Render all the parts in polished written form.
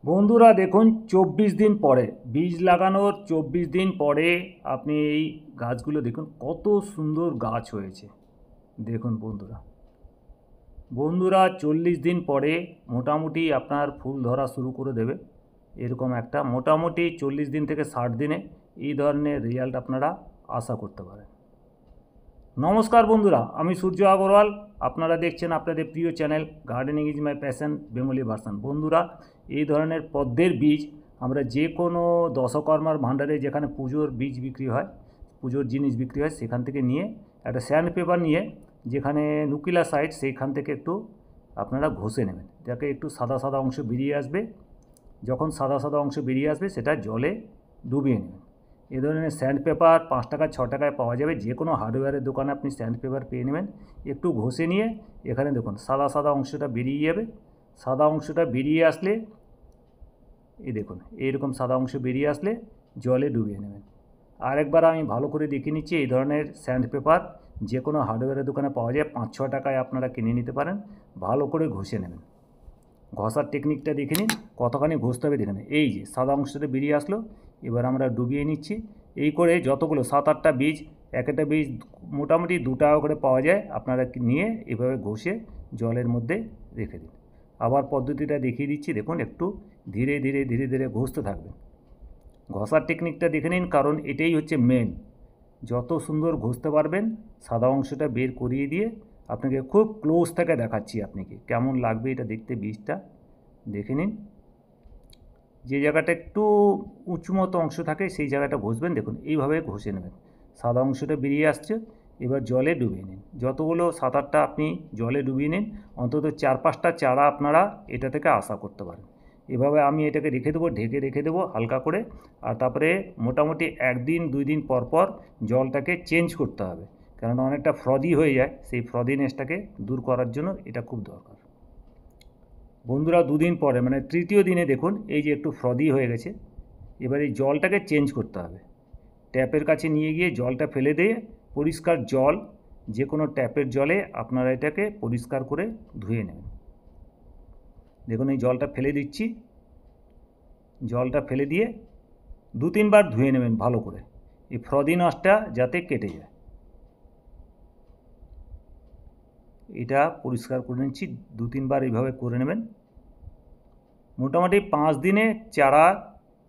বন্ধুরা দেখুন ২৪ দিন পরে বীজ লাগানোর ২৪ দিন পরে আপনি এই গাছগুলো দেখুন কত সুন্দর গাছ হয়েছে। দেখুন বন্ধুরা বন্ধুরা ৪০ দিন পরে মোটামুটি আপনার ফুল ধরা শুরু করে দেবে। এরকম একটা মোটামুটি ৪০ দিন থেকে ৬০ দিনে এই ধরনের রেজাল্ট আপনারা আশা করতে পারেন। নমস্কার বন্ধুরা, আমি সূর্য আগরওয়াল। আপনারা দেখছেন আপনাদের প্রিয় channel gardening is my passion Bengali version. বন্ধুরা, এই ধরনের পদ্মের বীজ আমরা যে কোনো দশকর্মার ভাণ্ডারে যেখানে পুজোর বীজ বিক্রি হয়, পুজোর জিনিস বিক্রি হয়, সেখান থেকে নিয়ে একটা স্যান্ড পেপার নিয়ে যেখানে নুকিলার সাইড সেইখান থেকে একটু আপনারা ঘষে নেবেন, যাতে একটু সাদা সাদা অংশ বেরিয়ে আসবে। যখন সাদা সাদা অংশ বেরিয়ে আসবে সেটা জলে ডুবিয়ে নেবেন। এ ধরনের স্যান্ড পেপার ৫ টাকা ৬ টাকায় পাওয়া যাবে। যে কোনো হার্ডওয়্যারের দোকানে আপনি স্যান্ড পেপার পেয়ে নেবেন। একটু ঘষে নিয়ে এখানে দেখুন সাদা সাদা অংশটা বেরিয়ে যাবে। সাদা অংশটা বেরিয়ে আসলে এই দেখুন এইরকম সাদা অংশ বেরিয়ে আসলে জলে ডুবিয়ে নেবেন। আরেকবার আমি ভালো করে দেখিয়ে নিচ্ছি। এই ধরনের স্যান্ড পেপার যে কোনো হার্ডওয়্যারের দোকানে পাওয়া যায়, ৫-৬ টাকায় আপনারা কিনে নিতে পারেন। ভালো করে ঘষে নেবেন। ঘষার টেকনিকটা দেখে নিন, কতখানি ঘষতে হবে দেখে নিন। এই যে সাদা অংশটা বেরিয়ে আসলো, এবার আমরা ডুবিয়ে নিচ্ছি। এই করে যতগুলো ৭-৮টা বীজ, এক একটা বীজ মোটামুটি ২ টাকা করে পাওয়া যায়, আপনারা নিয়ে এভাবে ঘষে জলের মধ্যে রেখে দিন। আবার পদ্ধতিটা দেখিয়ে দিচ্ছি, দেখুন একটু ধীরে ধীরে ধীরে ধীরে ঘষতে থাকবেন। ঘষার টেকনিকটা দেখে নিন, কারণ এটাই হচ্ছে মেন। যত সুন্দর ঘষতে পারবেন, সাদা অংশটা বের করিয়ে দিয়ে আপনাকে খুব ক্লোজ থেকে দেখাচ্ছি আপনাকে কেমন লাগবে এটা দেখতে। বীজটা দেখে নিন। যে জায়গাটা একটু উঁচু মতো অংশ থাকে সেই জায়গাটা ঘষবেন। দেখুন এইভাবে ঘষে নেবেন। সাদা অংশটা বেরিয়ে আসছে, এবার জলে ডুবিয়ে নিন। যতগুলো ৭-৮টা আপনি জলে ডুবিয়ে নিন, অন্তত ৪-৫টা চারা আপনারা এটা থেকে আশা করতে পারেন। এভাবে আমি এটাকে রেখে দেবো, ঢেকে রেখে দেবো হালকা করে। আর তারপরে মোটামুটি ১ দিন ২ দিন পর পর জলটাকে চেঞ্জ করতে হবে, কারণ অনেকটা ফ্রদি হয়ে যায়। সেই ফ্রদিনেসটাকে দূর করার জন্য এটা খুব দরকার। বন্ধুরা, ২ দিন পরে মানে তৃতীয় দিনে দেখুন এই যে একটু ফ্রদি হয়ে গেছে। এবার এই জলটাকে চেঞ্জ করতে হবে। ট্যাপের কাছে নিয়ে গিয়ে জলটা ফেলে দিয়ে পরিষ্কার জল, যে কোনো ট্যাপের জলে আপনারা এটাকে পরিষ্কার করে ধুয়ে নেবেন। দেখুন এই জলটা ফেলে দিচ্ছি। জলটা ফেলে দিয়ে ২-৩ বার ধুয়ে নেবেন ভালো করে, এই ফ্রদিনেসটা যাতে কেটে যায়। এটা পরিষ্কার করে নিচ্ছি, ২-৩ বার এইভাবে করে নেবেন। মোটামুটি ৫ দিনে চারা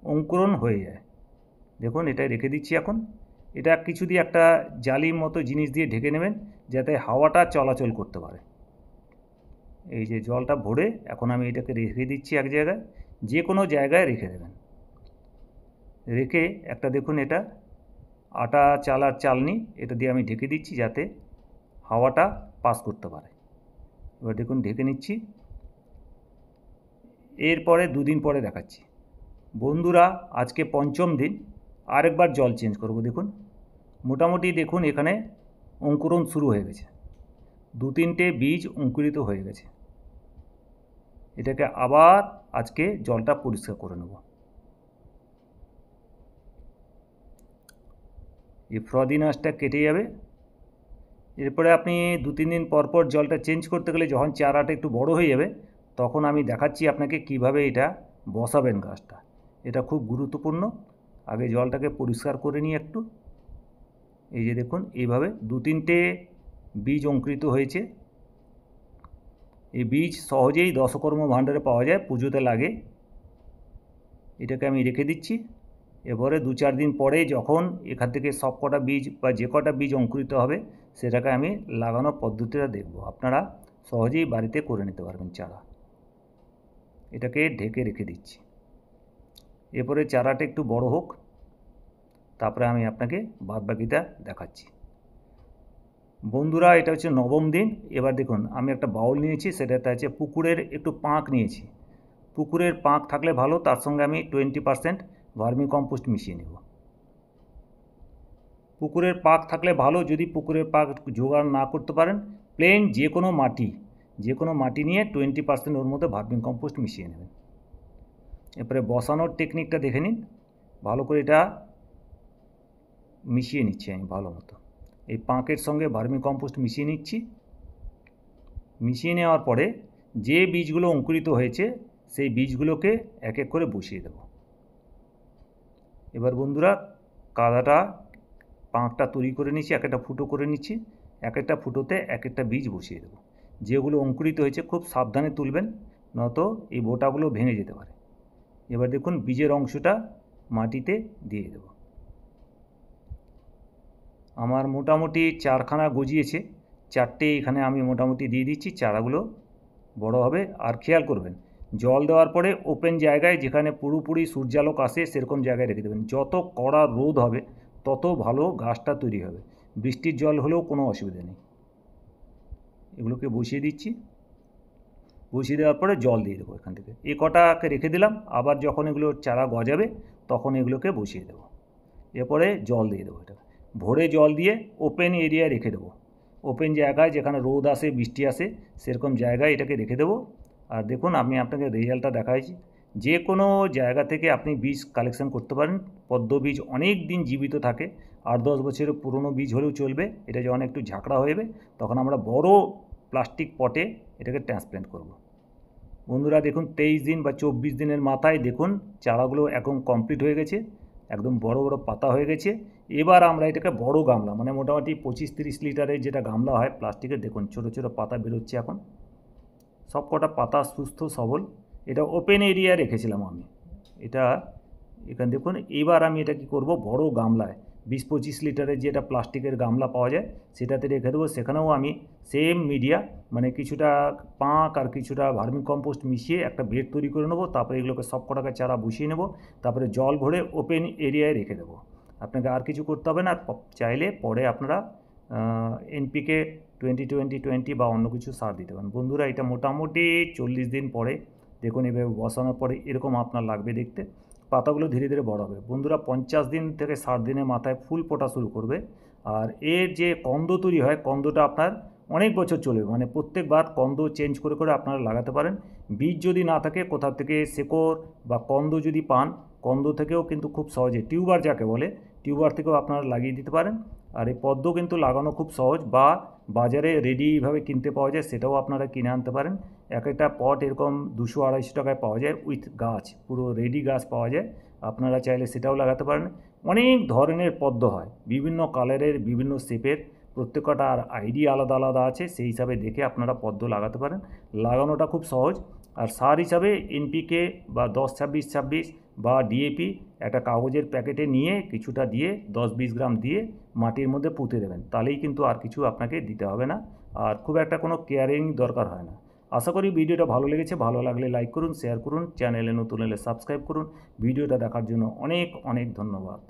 অঙ্কুরণ হয়ে যায়। দেখুন এটা রেখে দিচ্ছি এখন। এটা কিছু দিয়ে একটা জালির মতো জিনিস দিয়ে ঢেকে নেবেন, যাতে হাওয়াটা চলাচল করতে পারে। এই যে জলটা ভরে এখন আমি এটাকে রেখে দিচ্ছি এক জায়গায়, যে কোনো জায়গায় রেখে দেবেন। রেখে একটা দেখুন এটা আটা চালার চালনি, এটা দিয়ে আমি ঢেকে দিচ্ছি যাতে হাওয়াটা পাস করতে পারে। এবার দেখুন ঢেকে নিচ্ছি। এরপরে ২ দিন পরে দেখাচ্ছি। বন্ধুরা, আজকে ৫ম দিন, আরেকবার জল চেঞ্জ করব। দেখুন মোটামুটি দেখুন এখানে অঙ্কুরণ শুরু হয়ে গেছে। ২-৩টে বীজ অঙ্কুরিত হয়ে গেছে। এটাকে আবার আজকে জলটা পরিষ্কার করে নেব। এই ফ্রদিনেসটা কেটে যাবে। এরপরে আপনি ২-৩ দিন পর পর জলটা চেঞ্জ করতে গেলে, যখন চারাটা একটু বড় হয়ে যাবে, তখন আমি দেখাচ্ছি আপনাকে কিভাবে এটা বসাবেন গাছটা। এটা খুব গুরুত্বপূর্ণ। আগে জলটাকে পরিষ্কার করে নিই একটু। এই যে দেখুন এইভাবে ২-৩টে বীজ অঙ্কুরিত হয়েছে। এই বীজ সহজেই দশকর্ম ভাণ্ডারে পাওয়া যায়, পুজোতে লাগে। এটাকে আমি রেখে দিচ্ছি। এবারে ২-৪ দিন পরে যখন এখান থেকে সব কটা বীজ বা যে কটা বীজ অঙ্কুরিত হবে, সেটাকে আমি লাগানোর পদ্ধতিটা দেখব। আপনারা সহজেই বাড়িতে করে নিতে পারবেন চারা। এটাকে ঢেকে রেখে দিচ্ছি। এরপরে চারাটা একটু বড় হোক, তারপরে আমি আপনাকে বাদবাকিটা দেখাচ্ছি। বন্ধুরা, এটা হচ্ছে ৯ম দিন। এবার দেখুন আমি একটা বাউল নিয়েছি, সেটাতে আছে পুকুরের একটু পাঁক নিয়েছি। পুকুরের পাঁক থাকলে ভালো, তার সঙ্গে আমি 20% ভার্মি কম্পোস্ট মিশিয়ে নেব। পুকুরের পাঁক থাকলে ভালো। যদি পুকুরের পাঁক জোগাড় না করতে পারেন, প্লেন যে কোনো মাটি নিয়ে 20% ওর মধ্যে ভার্মি কম্পোস্ট মিশিয়ে নেবেন। এরপরে বসানোর টেকনিকটা দেখে নিন। ভালো করে এটা মিশিয়ে নিচ্ছি আমি ভালো মতো। এই পাঁকের সঙ্গে ভার্মি কম্পোস্ট মিশিয়ে নিচ্ছি। মিশিয়ে নেওয়ার পরে যে বীজগুলো অঙ্কুরিত হয়েছে সেই বীজগুলোকে এক এক করে বসিয়ে দেব। এবার বন্ধুরা কাদাটা পাঁকটা তৈরি করে নিচ্ছি, এক একটা ফুটো করে নিচ্ছি, এক একটা ফুটোতে এক একটা বীজ বসিয়ে দেবো। যেগুলো অঙ্কুরিত হয়েছে খুব সাবধানে তুলবেন, নয়তো এই বোটাগুলো ভেঙে যেতে পারে। এবার দেখুন বীজের অংশটা মাটিতে দিয়ে দেব। আমার মোটামুটি 4খানা গজিয়েছে, 4টে এখানে আমি মোটামুটি দিয়ে দিচ্ছি। চারাগুলো বড় হবে। আর খেয়াল করবেন জল দেওয়ার পরে ওপেন জায়গায়, যেখানে পুরোপুরি সূর্যালোক আসে সেরকম জায়গায় রেখে দেবেন। যত কড়া রোদ হবে তত ভালো গাছটা তৈরি হবে। বৃষ্টির জল হলেও কোনো অসুবিধা নেই। এগুলোকে বসিয়ে দিচ্ছি। বসিয়ে দেওয়ার পরে জল দিয়ে দেবো এখান থেকে। এ কটাকে রেখে দিলাম, আবার যখন এগুলো চারা গজাবে তখন এগুলোকে বসিয়ে দেবো। এরপরে জল দিয়ে দেবো। এটা ভোরে জল দিয়ে ওপেন এরিয়ায় রেখে দেবো। ওপেন জায়গায় যেখানে রোদ আসে বৃষ্টি আসে সেরকম জায়গায় এটাকে রেখে দেবো। আর দেখুন আমি আপনাকে রেজাল্টটা দেখাইছি। যে কোনো জায়গা থেকে আপনি বীজ কালেকশন করতে পারেন। পদ্ম বীজ অনেক দিন জীবিত থাকে, 8-10 বছরের পুরনো বীজ হলেও চলবে। এটা যখন একটু ঝাঁকড়া হয়ে যাবে তখন আমরা বড় প্লাস্টিক পটে এটাকে ট্রান্সপ্ল্যান্ট করব। বন্ধুরা দেখুন 23 দিন বা 24 দিনের মাথায় দেখুন চারাগুলো একদম কমপ্লিট হয়ে গেছে, একদম বড় বড় পাতা হয়ে গেছে। এবার আমরা এটাকে বড় গামলা, মানে মোটামুটি 25-30 লিটারের যেটা গামলা হয় প্লাস্টিকের, দেখুন ছোটো ছোটো পাতা বেরোচ্ছে এখন, সব কটা পাতা সুস্থ সবল। এটা ওপেন এরিয়া রেখেছিলাম আমি এটা। এখানে দেখুন এবার আমি এটা কি করব, বড় গামলায় 20-25 লিটারের যেটা প্লাস্টিকের গামলা পাওয়া যায় সেটাতে রেখে দেবো। সেখানেও আমি সেম মিডিয়া, মানে কিছুটা পাঁক আর কিছুটা ভার্মি কম্পোস্ট মিশিয়ে একটা বেড তৈরি করে নেবো। তারপরে এগুলোকে সব কটাকে চারা বসিয়ে নেব, তারপরে জল ভরে ওপেন এরিয়ায় রেখে দেবো। আপনাকে আর কিছু করতে হবে না। চাইলে পরে আপনারা এনপিকে 20-20-20 বা অন্য কিছু সার দিতে পারেন। বন্ধুরা এটা মোটামুটি 40 দিন পরে দেখুন এভাবে বসানোর পরে এরকম আপনার লাগবে দেখতে। পাতাগুলো ধীরে ধীরে বড় হবে। বন্ধুরা 50 দিন থেকে 60 দিনের মাথায় ফুল ফোটা শুরু করবে। আর এর যে কন্দ তৈরি হয়, কন্দটা আপনার অনেক বছর চলবে, মানে প্রত্যেকবার কন্দ চেঞ্জ করে করে আপনারা লাগাতে পারেন। বীজ যদি না থাকে, কোথা থেকে শেকড় বা কন্দ যদি পান, কন্দ থেকেও কিন্তু খুব সহজে, টিউবার যাকে বলে, টিউবার থেকেও আপনারা লাগিয়ে দিতে পারেন। আর এই পদ্ম কিন্তু লাগানো খুব সহজ, বা বাজারে রেডিভাবে কিনতে পাওয়া যায়, সেটাও আপনারা কিনে আনতে পারেন। এক একটা পট এরকম 200-250 টাকায় পাওয়া যায়, উইথ গাছ, পুরো রেডি গাছ পাওয়া যায়। আপনারা চাইলে সেটাও লাগাতে পারেন। অনেক ধরনের পদ্ম হয়, বিভিন্ন কালারের, বিভিন্ন শেপের, প্রত্যেকটা আর আইডিয়া আলাদা আলাদা আছে। সেই হিসাবে দেখে আপনারা পদ্ম লাগাতে পারেন। লাগানোটা খুব সহজ। আর সার হিসাবে এনপিকে বা 10-26-26 বা ডিএপি একটা কাগজের প্যাকেটে নিয়ে কিছুটা দিয়ে 10-20 গ্রাম দিয়ে মাটির মধ্যে পুঁতে দেবেন। তাহলেই কিন্তু আর কিছু আপনাকে দিতে হবে না, আর খুব একটা কোনো কেয়ারিং দরকার হয় না। আশা করি ভিডিওটা ভালো লেগেছে। ভালো লাগলে লাইক করুন, শেয়ার করুন, চ্যানেলে নতুন হলে সাবস্ক্রাইব করুন। ভিডিওটা দেখার জন্য অনেক অনেক ধন্যবাদ।